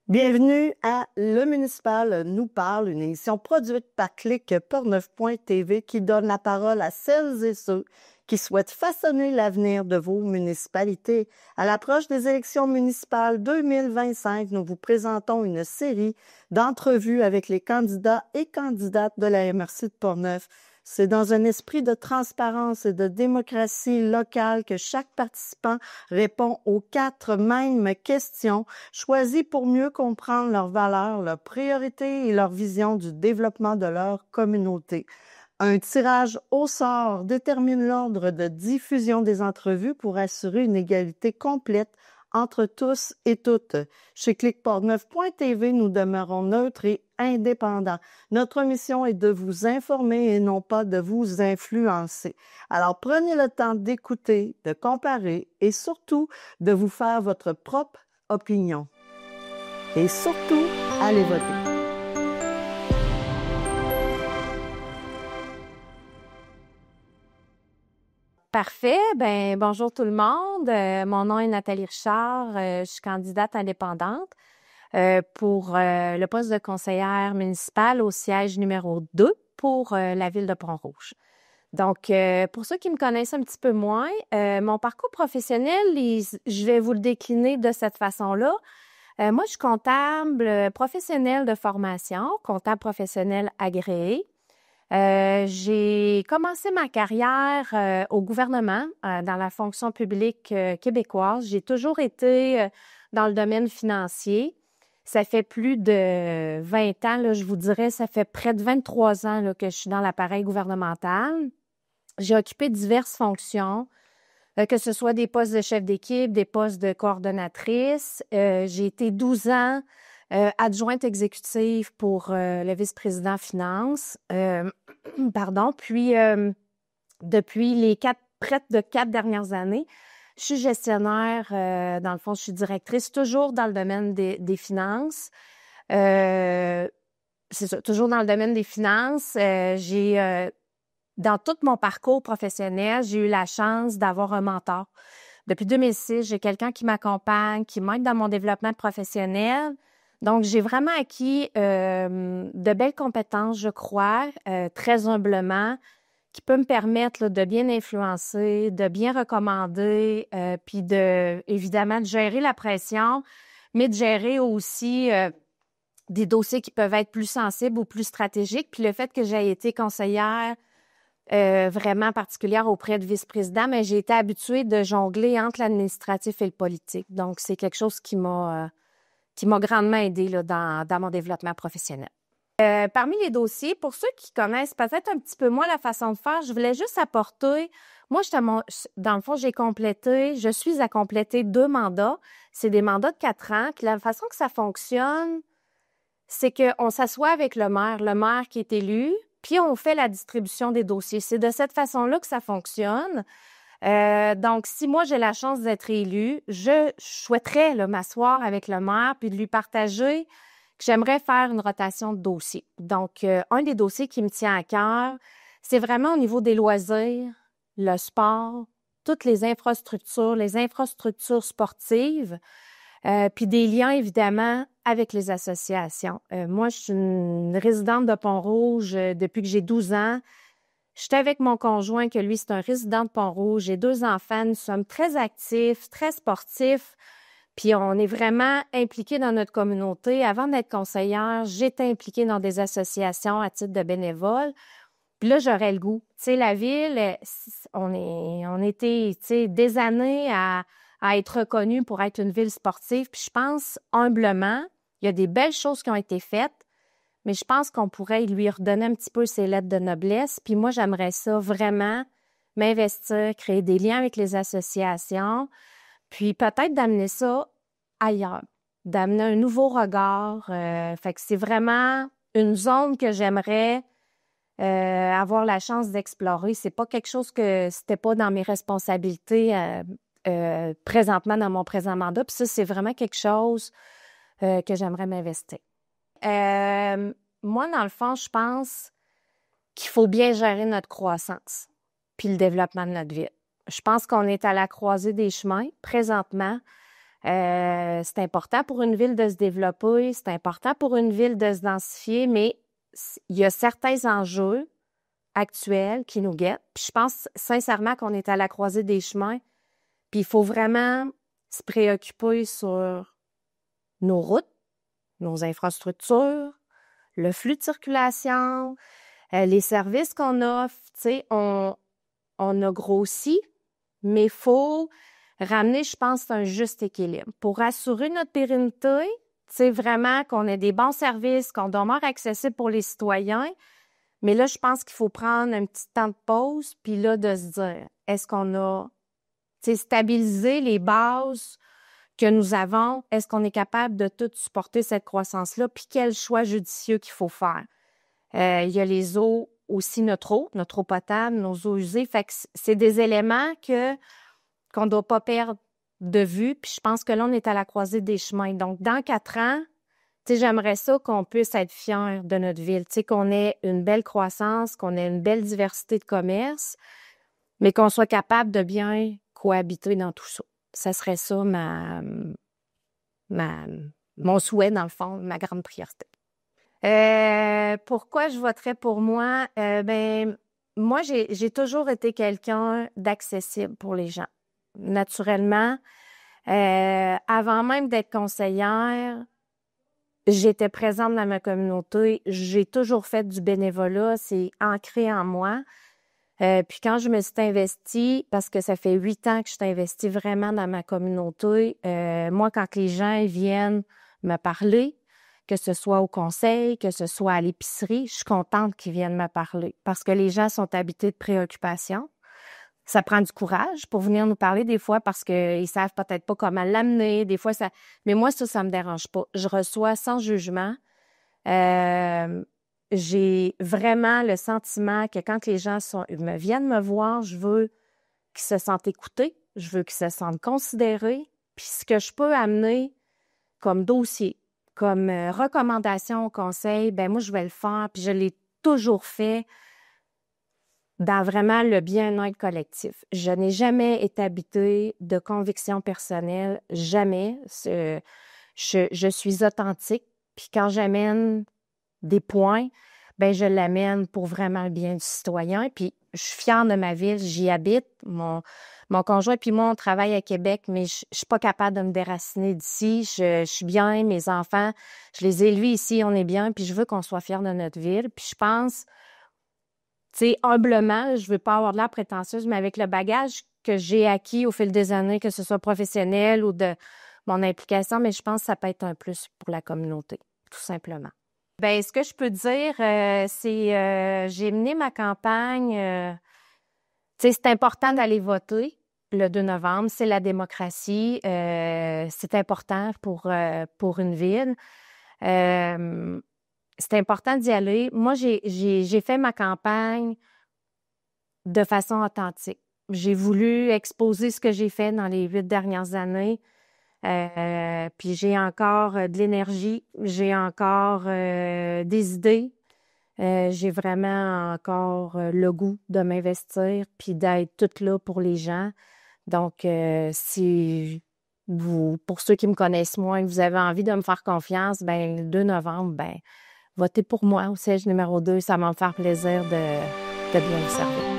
Bienvenue à Le Municipal nous parle, une émission produite par Clic.Portneuf.tv qui donne la parole à celles et ceux qui souhaitent façonner l'avenir de vos municipalités. À l'approche des élections municipales 2025, nous vous présentons une série d'entrevues avec les candidats et candidates de la MRC de Portneuf. C'est dans un esprit de transparence et de démocratie locale que chaque participant répond aux 4 mêmes questions choisies pour mieux comprendre leurs valeurs, leurs priorités et leur vision du développement de leur communauté. Un tirage au sort détermine l'ordre de diffusion des entrevues pour assurer une égalité complète entre tous et toutes. Chez Clic.Portneuf.tv, nous demeurons neutres et indépendants. Notre mission est de vous informer et non pas de vous influencer. Alors prenez le temps d'écouter, de comparer et surtout de vous faire votre propre opinion. Et surtout, allez voter. Parfait. Bonjour tout le monde. Mon nom est Nathalie Richard. Je suis candidate indépendante pour le poste de conseillère municipale au siège numéro 2 pour la ville de Pont-Rouge. Donc, pour ceux qui me connaissent un petit peu moins, mon parcours professionnel, je vais vous le décliner de cette façon-là. Moi, je suis comptable professionnel de formation, comptable professionnel agréé. J'ai commencé ma carrière au gouvernement, dans la fonction publique québécoise. J'ai toujours été dans le domaine financier. Ça fait plus de 20 ans, là, je vous dirais, ça fait près de 23 ans là, que je suis dans l'appareil gouvernemental. J'ai occupé diverses fonctions, que ce soit des postes de chef d'équipe, des postes de coordonnatrice. J'ai été 12 ans adjointe exécutive pour le vice-président finance. Puis, depuis les près de 4 dernières années, je suis gestionnaire, dans le fond, je suis directrice, toujours dans le domaine des finances. C'est ça, toujours dans le domaine des finances. Dans tout mon parcours professionnel, j'ai eu la chance d'avoir un mentor. Depuis 2006, j'ai quelqu'un qui m'accompagne, qui m'aide dans mon développement professionnel. Donc, j'ai vraiment acquis de belles compétences, je crois, très humblement, qui peut me permettre là, de bien influencer, de bien recommander, puis évidemment, de gérer la pression, mais de gérer aussi des dossiers qui peuvent être plus sensibles ou plus stratégiques. Puis le fait que j'ai été conseillère vraiment particulière auprès de vice-président, mais j'ai été habituée de jongler entre l'administratif et le politique. Donc, c'est quelque chose qui m'a grandement aidée là, dans mon développement professionnel. Parmi les dossiers, pour ceux qui connaissent peut-être un petit peu moins la façon de faire, je voulais juste apporter, moi, dans le fond, je suis à compléter 2 mandats. C'est des mandats de 4 ans. Puis la façon que ça fonctionne, c'est qu'on s'assoit avec le maire qui est élu, puis on fait la distribution des dossiers. C'est de cette façon-là que ça fonctionne. Donc, si moi, j'ai la chance d'être élue, je souhaiterais là, m'asseoir avec le maire puis de lui partager que j'aimerais faire une rotation de dossiers. Donc, un des dossiers qui me tient à cœur, c'est vraiment au niveau des loisirs, le sport, toutes les infrastructures sportives, puis des liens, évidemment, avec les associations. Moi, je suis une résidente de Pont-Rouge depuis que j'ai 12 ans. J'étais avec mon conjoint, que lui, c'est un résident de Pont-Rouge. J'ai 2 enfants. Nous sommes très actifs, très sportifs. Puis on est vraiment impliqués dans notre communauté. Avant d'être conseillère, j'étais impliquée dans des associations à titre de bénévole. Puis là, j'aurais le goût. Tu sais, la ville, on était, tu sais, des années à être reconnue pour être une ville sportive. Puis je pense, humblement, il y a des belles choses qui ont été faites, mais je pense qu'on pourrait lui redonner un petit peu ses lettres de noblesse. Puis moi, j'aimerais ça vraiment m'investir, créer des liens avec les associations, puis peut-être d'amener ça ailleurs, d'amener un nouveau regard. Fait que c'est vraiment une zone que j'aimerais avoir la chance d'explorer. C'est pas quelque chose c'était pas dans mes responsabilités présentement dans mon présent mandat. Puis ça, c'est vraiment quelque chose que j'aimerais m'investir. Moi, dans le fond, je pense qu'il faut bien gérer notre croissance puis le développement de notre ville. Je pense qu'on est à la croisée des chemins présentement. C'est important pour une ville de se développer, c'est important pour une ville de se densifier, mais il y a certains enjeux actuels qui nous guettent. Puis je pense sincèrement qu'on est à la croisée des chemins, puis il faut vraiment se préoccuper sur nos routes, nos infrastructures, le flux de circulation, les services qu'on offre. Tu sais, on a grossi, mais il faut ramener, je pense, un juste équilibre. Pour assurer notre pérennité, tu sais, vraiment qu'on ait des bons services, qu'on demeure accessible pour les citoyens. Mais là, je pense qu'il faut prendre un petit temps de pause, puis là, de se dire, est-ce qu'on a, tu sais, stabilisé les bases que nous avons? Est-ce qu'on est capable de tout supporter cette croissance-là? Puis quel choix judicieux qu'il faut faire? Il y a les eaux aussi, notre eau potable, nos eaux usées. Fait que c'est des éléments qu'on ne doit pas perdre de vue. Puis je pense que là, on est à la croisée des chemins. Donc, dans 4 ans, tu sais, j'aimerais ça qu'on puisse être fiers de notre ville. Tu sais, qu'on ait une belle croissance, qu'on ait une belle diversité de commerce, mais qu'on soit capable de bien cohabiter dans tout ça. Ça serait ça mon souhait, dans le fond, ma grande priorité. Pourquoi je voterais pour moi? Moi, j'ai toujours été quelqu'un d'accessible pour les gens. Naturellement, avant même d'être conseillère, j'étais présente dans ma communauté. J'ai toujours fait du bénévolat. C'est ancré en moi. Puis quand je me suis investie, parce que ça fait 8 ans que je suis investie vraiment dans ma communauté, moi, quand les gens viennent me parler, que ce soit au conseil, que ce soit à l'épicerie, je suis contente qu'ils viennent me parler parce que les gens sont habités de préoccupations. Ça prend du courage pour venir nous parler des fois parce qu'ils savent peut-être pas comment l'amener. Des fois, ça... Mais moi, ça me dérange pas. Je reçois sans jugement. J'ai vraiment le sentiment que quand les gens viennent me voir, je veux qu'ils se sentent écoutés, je veux qu'ils se sentent considérés. Puis ce que je peux amener comme dossier, comme recommandation au conseil, ben moi, je vais le faire. Puis je l'ai toujours fait dans vraiment le bien-être collectif. Je n'ai jamais été habitée de convictions personnelles, jamais. Je suis authentique. Puis quand j'amène des points, ben je l'amène pour vraiment le bien du citoyen. Puis je suis fière de ma ville, j'y habite. Mon conjoint puis moi, on travaille à Québec, mais je suis pas capable de me déraciner d'ici. Je suis bien, mes enfants, je les ai élevés ici, on est bien, puis je veux qu'on soit fiers de notre ville. Puis je pense, tu sais, humblement, je veux pas avoir de l'air prétentieuse, mais avec le bagage que j'ai acquis au fil des années, que ce soit professionnel ou de mon implication, mais je pense que ça peut être un plus pour la communauté, tout simplement. Ben, ce que je peux dire, c'est j'ai mené ma campagne. Tu sais, c'est important d'aller voter le 2 novembre. C'est la démocratie. C'est important pour une ville. C'est important d'y aller. Moi, j'ai fait ma campagne de façon authentique. J'ai voulu exposer ce que j'ai fait dans les 8 dernières années. Puis j'ai encore de l'énergie, j'ai encore des idées. J'ai vraiment encore le goût de m'investir puis d'être toute là pour les gens. Donc, si vous, pour ceux qui me connaissent moins, vous avez envie de me faire confiance, ben le 2 novembre, ben votez pour moi au siège numéro 2. Ça va me faire plaisir de bien vous servir.